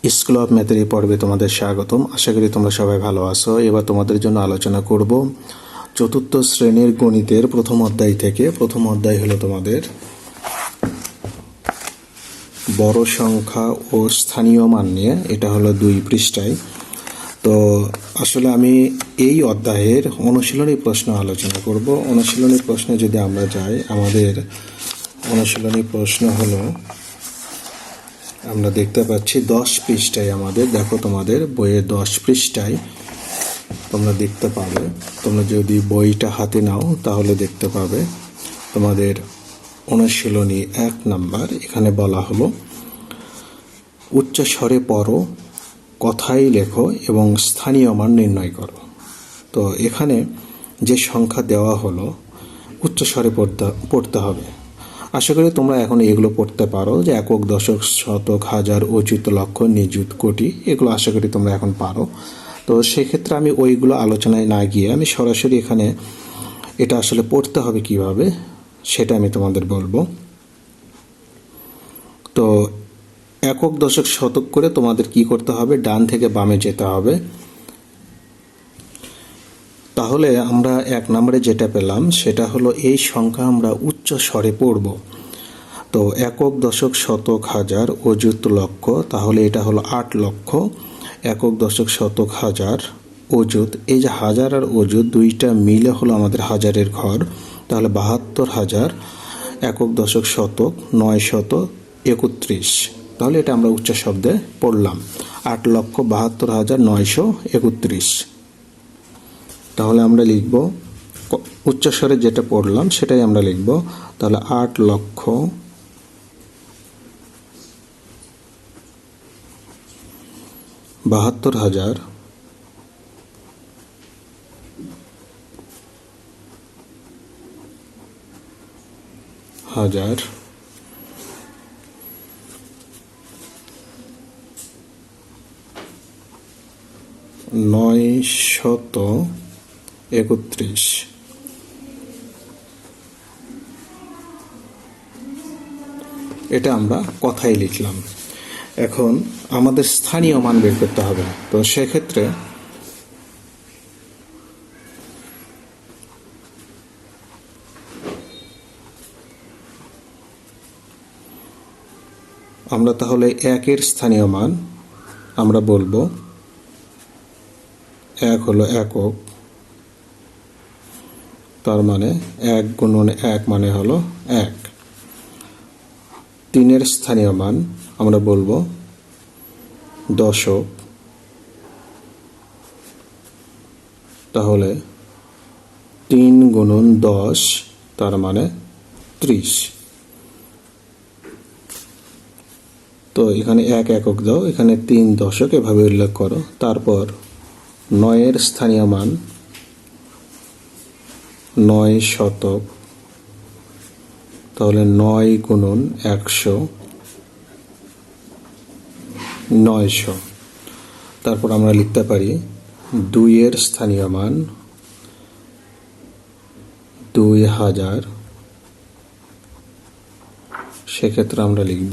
School of ম্যাথের এই পর্বে তোমাদের স্বাগতম। আশা করি তোমরা সবাই ভালো আছো। এবার তোমাদের জন্য আলোচনা করব চতুর্থ শ্রেণীর গণিতের প্রথম অধ্যায় থেকে। প্রথম অধ্যায় হলো তোমাদের বড় সংখ্যা ও স্থানীয় মান নিয়ে। এটা হলো 2 পৃষ্ঠায়। তো আসলে আমি এই অধ্যায়ের অনুশীলনী প্রশ্ন আলোচনা করব। অনুশীলনী প্রশ্নে যদি আমরা যাই, আমাদের অনুশীলনী প্রশ্ন হলো, আমরা দেখতে পাচ্ছি 10 পৃষ্ঠায় আমাদের, দেখো তোমাদের বইয়ের 10 পৃষ্ঠায় তোমরা দেখতে পাবে। তোমরা যদি বইটা হাতে নাও তাহলে দেখতে পাবে তোমাদের অনুশীলনী 1 নাম্বার। এখানে বলা হলো উচ্চ স্বরে পড়ো, কথাই লেখো এবং স্থানীয় মান নির্ণয় করো। তো এখানে যে সংখ্যা দেওয়া হলো উচ্চ স্বরে পড়তে হবে। আশা করি তোমরা এখন এগুলো পড়তে পারো, যে একক, দশক, শতক, হাজার, অযুত, লক্ষ, নিযুত, কোটি, এগুলো আশা করি তোমরা এখন পারো। তো সেক্ষেত্রে আমি ওইগুলো আলোচনায় না গিয়ে আমি সরাসরি এখানে এটা আসলে পড়তে হবে কিভাবে সেটা আমি তোমাদের বলবো। তো একক, দশক, শতক করে তোমাদের কি করতে হবে, ডান থেকে বামে যেতে হবে। তাহলে আমরা 1 নম্বরে যেটা পেলাম সেটা হলো এই সংখ্যা আমরা উচ্চ স্বরে পড়ব। তো একক, দশক, শতক, হাজার, অযুত, লক্ষ, তাহলে এটা হলো 8 লক্ষ। একক, দশক, শতক, হাজার, অযুত, এই যে হাজার আর অযুত দুইটা মিলে হলো আমাদের হাজারের ঘর। তাহলে 72,000 একক, দশক, শতক, 931। তাহলে এটা আমরা উচ্চ শব্দে পড়লাম, 8,72,931। তাহলে আমরা লিখব উচ্চস্বরে যেটা পড়লাম সেটাই আমরা লিখব। তাহলে 8,72,000 931। এটা আমরা কথাই লিখলাম। এখন আমাদের স্থানীয় মান বের করতে হবে। তো সেক্ষেত্রে আমরা তাহলে 1-এর স্থানীয় মান আমরা বলবো 1 হলো একক, তার মানে 1 গুণন 1 মানে হলো 1। 3-এর স্থানীয় মান আমরা বলবো দশক, তাহলে 3 গুণন 10 তার মানে 30। তো এখানে 1 একক দাও, এখানে 3 দশক, এভাবে উল্লেখ করো। তারপর 9-এর স্থানীয় মান 9 শতক, তাহলে 9 গুণন 100 900। তারপর আমরা লিখতে পারি 2-এর স্থানীয় মান 2000, সেক্ষেত্রে আমরা লিখব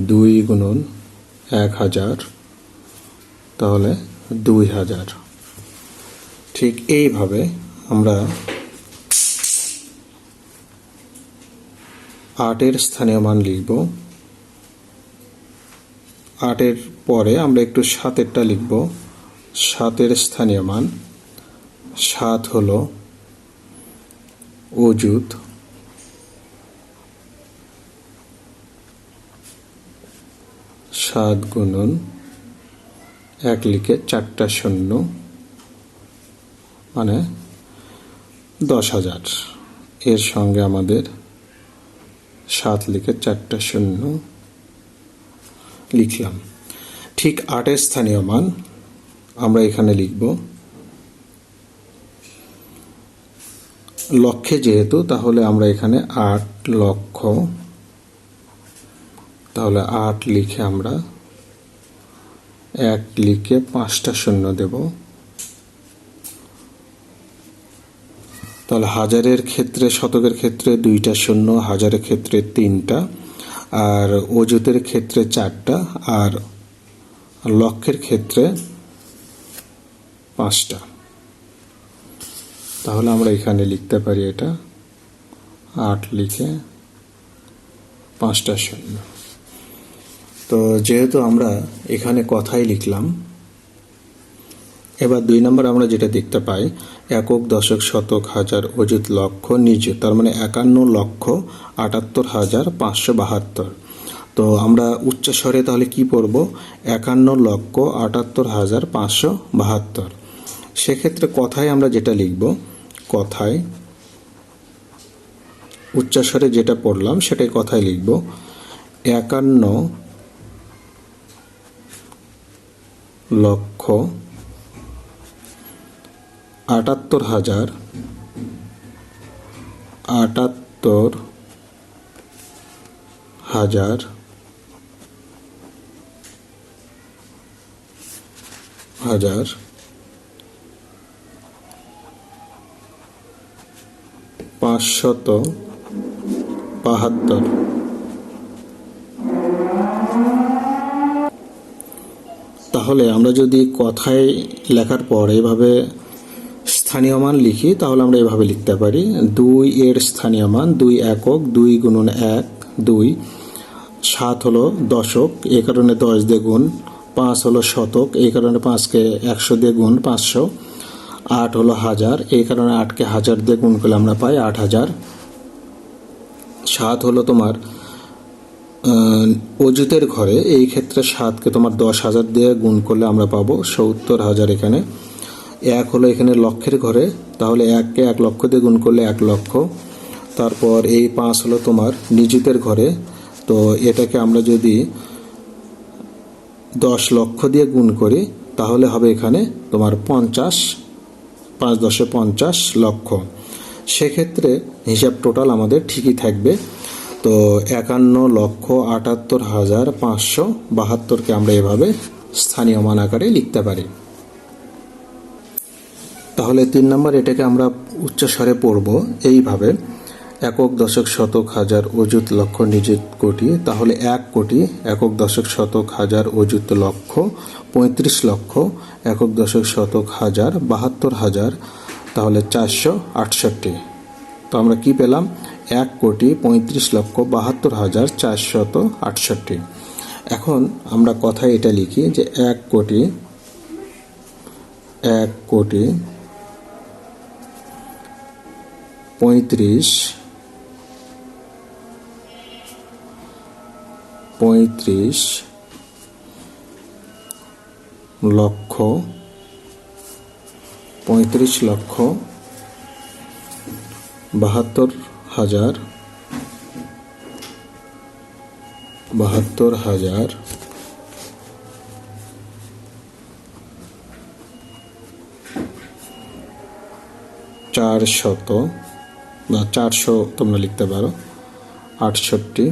2 গুণন 1000, তাহলে 2000। ঠিক এইভাবে আমরা 8-এর স্থানীয় মান লিখব। 8-এর পরে আমরা একটু 7-এরটা লিখব। 7-এর স্থানীয় মান 7 হলো অযুত, 7 গুণন 1 লিখে 4টা শূন্য মানে 10,000। এর সঙ্গে আমাদের 7 লিখে 4টা শূন্য লিখলাম। ঠিক 8-এর স্থানীয় মান আমরা এখানে লিখব লক্ষে যেহেতু, তাহলে আমরা এখানে 8 লক্ষ, তাহলে 8 লিখে আমরা 1 লিখে 5টা শূন্য দেব। তাহলে হাজারের ক্ষেত্রে, শতকের ক্ষেত্রে 2টা শূন্য, হাজারের ক্ষেত্রে 3টা, আর অযুতের ক্ষেত্রে 4টা, আর আর লক্ষের ক্ষেত্রে 5টা। তাহলে আমরা এখানে লিখতে পারি এটা 8 লিখে 5টা শূন্য। তো যেহেতু আমরা এখানে কথাই লিখলাম, এবার 2 নম্বর আমরা যেটা দেখতে পাই, একক, দশক, শতক, হাজার, অযুত, লক্ষ, নিযুত, তার মানে 51,78,572। তো আমরা উচ্চস্বরে তাহলে কি পড়ব? 51,78,572। সেক্ষেত্রে কথায় আমরা যেটা লিখব, কথায় উচ্চস্বরে যেটা পড়লাম সেটাই কথায় লিখব 78,572। তাহলে আমরা যদি কথায় লেখার পর এভাবে স্থানীয় মান লিখি, তাহলে আমরা এভাবে লিখতে পারি 2 এর স্থানীয় মান 2 একক, 2 গুণন 1 2, 7 হলো দশক, এই কারণে 10 দিয়ে গুণ, 5 হলো শতক, এই কারণে 5কে 100 দিয়ে গুণ 500, 8 হলো হাজার, এই কারণে 8কে 1000 দিয়ে গুণ করলে আমরা পাই 8000, 7 হলো তোমার অযুতের ঘরে, এই ক্ষেত্রে 7কে তোমার 10,000 দিয়ে গুণ করলে আমরা পাবো 70,000। এখানে 1 হলো এখানে লক্ষের ঘরে, তাহলে 1কে 1 লক্ষ দিয়ে গুণ করলে 1 লক্ষ। তারপর এই 5 হলো তোমার নিযুতের ঘরে, তো এটাকে আমরা যদি 10 লক্ষ দিয়ে গুণ করি তাহলে হবে এখানে তোমার 50, 5 10 50 লক্ষ। সেক্ষেত্রে হিসাব টোটাল আমাদের ঠিকই থাকবে। তো 51,78,572কে আমরা এভাবে স্থানীয় মান আকারে লিখতে পারি। তাহলে 3 নম্বর এটাকে আমরা উচ্চস্বরে পড়ব এইভাবে, একক, দশক, শতক, হাজার, অযুত, লক্ষ, নিযুত, কোটি। তাহলে 1 কোটি, একক, দশক, শতক, হাজার, অযুত, লক্ষ, 35 লক্ষ, একক, দশক, শতক, হাজার, 72,000, তাহলে 468। তো আমরা কি পেলাম? 1 কোটি 35 লক্ষ 72,468। এখন আমরা কথায় এটা লিখি যে 1 কোটি 35 লক্ষ 72,000 400 বা 400 তোমরা লিখতে পারো 68।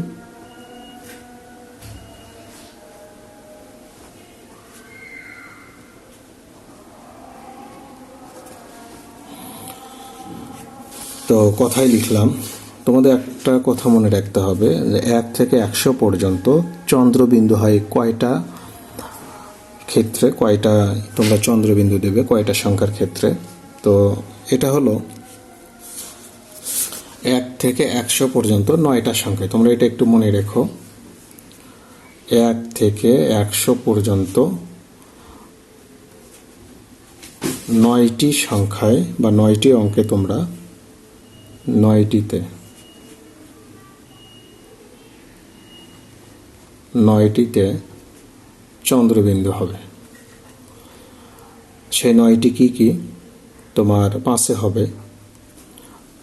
তো কথাই লিখলাম। তোমাদের একটা কথা মনে রাখতে হবে যে 1 থেকে 100 পর্যন্ত চন্দ্রবিন্দু হয় কয়টা ক্ষেত্রে, কয়টা তোমরা চন্দ্রবিন্দু দেবে কয়টা সংখ্যার ক্ষেত্রে। তো এটা হলো 1 থেকে 100 পর্যন্ত 9টা সংখ্যা, তোমরা এটা একটু মনে রেখো। 1 থেকে 100 পর্যন্ত 9টি সংখ্যায় বা 9টি অঙ্কে তোমরা 9টিতে চন্দ্রবিন্দু হবে। সেই 9টি কি কি? তোমার 5-এ হবে,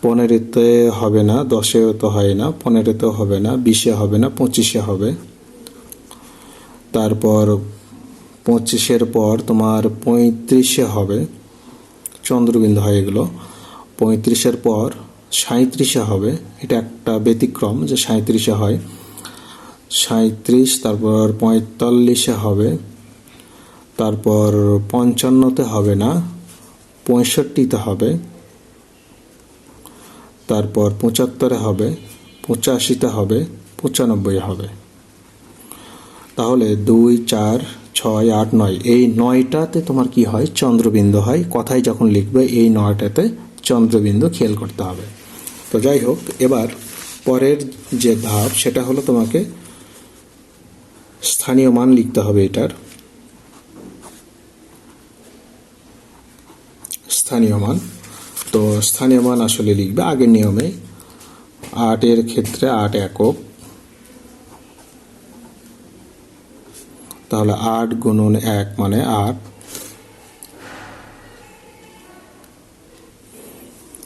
15-তে হবে না, 10-এও তো হয় না, 15-তেও হবে না, 20-এ হবে না, 25-এ হবে। তারপর 25-এর পর তোমার 35-এ হবে, চন্দ্রবিন্দু হয় এগুলো। 35-এর পর 37-এ হবে, এটা একটা ব্যতিক্রম যে 37-এ হয়। 37, তারপর 45-এ হবে, তারপর 55-তে হবে না, 65-তে হবে, তারপর 75-এ হবে, 85-তে হবে, 95-এ হবে। তাহলে 2, 4, 6, 8, 9, এই 9টাতে তোমার কি হয়, চন্দ্রবিন্দু হয়। কথায় যখন লিখবে এই 9টাতে চন্দ্রবিন্দু খেয়াল করতে হবে। তো যাই হোক, এবার পরের যে ধাপ সেটা হলো তোমাকে স্থানীয় মান লিখতে হবে। এটার স্থানীয় মান, তো স্থানীয় মান আসলে লিখবে আগের নিয়মে। 8-এর ক্ষেত্রে 8 একক, তাহলে 8 গুণন 1 মানে 8।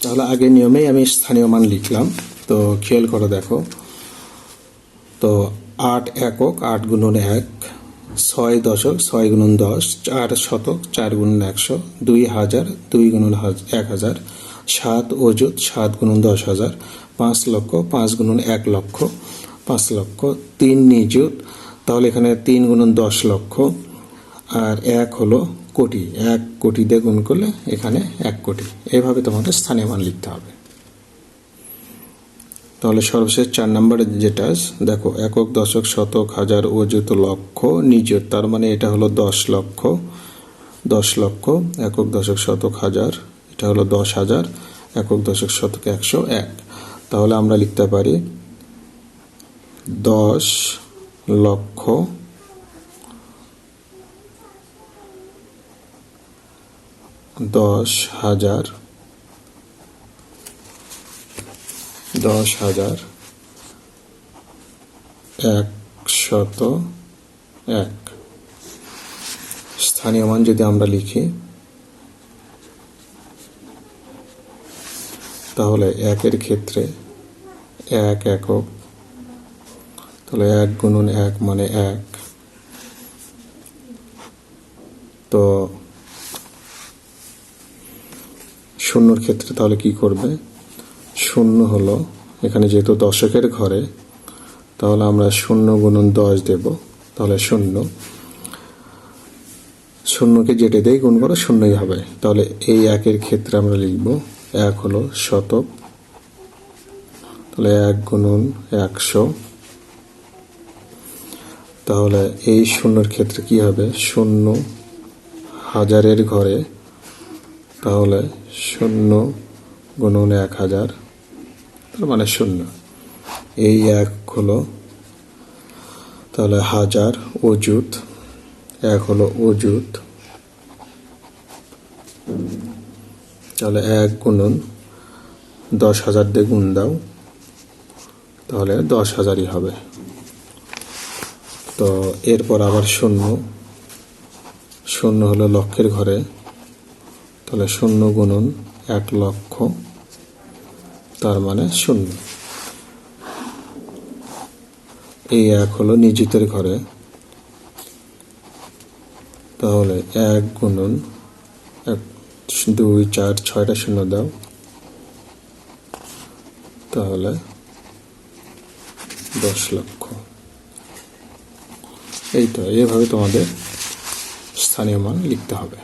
তাহলে আগের নিয়মেই আমি স্থানীয় মান লিখলাম। তো খেয়াল করে দেখো, তো 8 একক, 8 গুণন 1, 6 দশক, 6 গুণন 10, 4 শতক, 4 গুণন 100, 2000, 2 গুণন 1000, 7 অযুত, 7 গুণন 10,000, 5 লক্ষ, 5 গুণন 1 লক্ষ, 5 লক্ষ, 3 নিযুত, তাহলে এখানে 3 গুণন 10 লক্ষ, আর 1 হলো কোটি, 1 কোটি দিয়ে গুণ করলে এখানে 1 কোটি। এইভাবে তোমাদের স্থানীয় মান লিখতে হবে। তাহলে সর্বশেষ 4 নম্বরে যেটা দেখো, একক, দশক, শতক, হাজার, অযুত, লক্ষ, নিযুত, তার মানে এটা হলো 10 লক্ষ। 10 লক্ষ, একক, দশক, শতক, হাজার, এটা হলো 10,000, একক, দশক, শতক, 101। তাহলে আমরা লিখতে পারি 10 লক্ষ 10,000, 10,000, 101। স্থানীয় মান যদি আমরা লিখি তাহলে 1-এর ক্ষেত্রে 1 একক, তাহলে 1 গুণন 1 মানে 1। তো শূন্যর ক্ষেত্রে তাহলে কি করবে, শূন্য হলো এখানে যেহেতু দশকের ঘরে, তাহলে আমরা 0 গুণন 10 দেব, তাহলে 0। শূন্যকে যেটা দিয়ে গুণ করো শূন্যই হবে। তাহলে এই 1-এর ক্ষেত্রে আমরা লিখব 1 হলো শতক, তাহলে 1 গুণন 100। তাহলে এই শূন্যর ক্ষেত্রে কি হবে, 0 হাজারের ঘরে, তাহলে 0 গুণন 1000, তার মানে 0। এই 1 হলো তাহলে হাজার, অযুত, 1 হলো অযুত, তাহলে 1 গুণন 10,000 দিয়ে গুণ দাও, তাহলে 10,000ই হবে। তো এরপর আবার 0 হলো লক্ষের ঘরে, তাহলে 0 গুণন 1 লক্ষ, তার মানে 0। এই 1 হলো নিযুতের ঘরে, তাহলে 1 গুণন 1, 2, 4, 6টা 0 দাও, তাহলে 10 লক্ষ। এই তো, এভাবে তোমাদের স্থানীয় মান লিখতে হবে।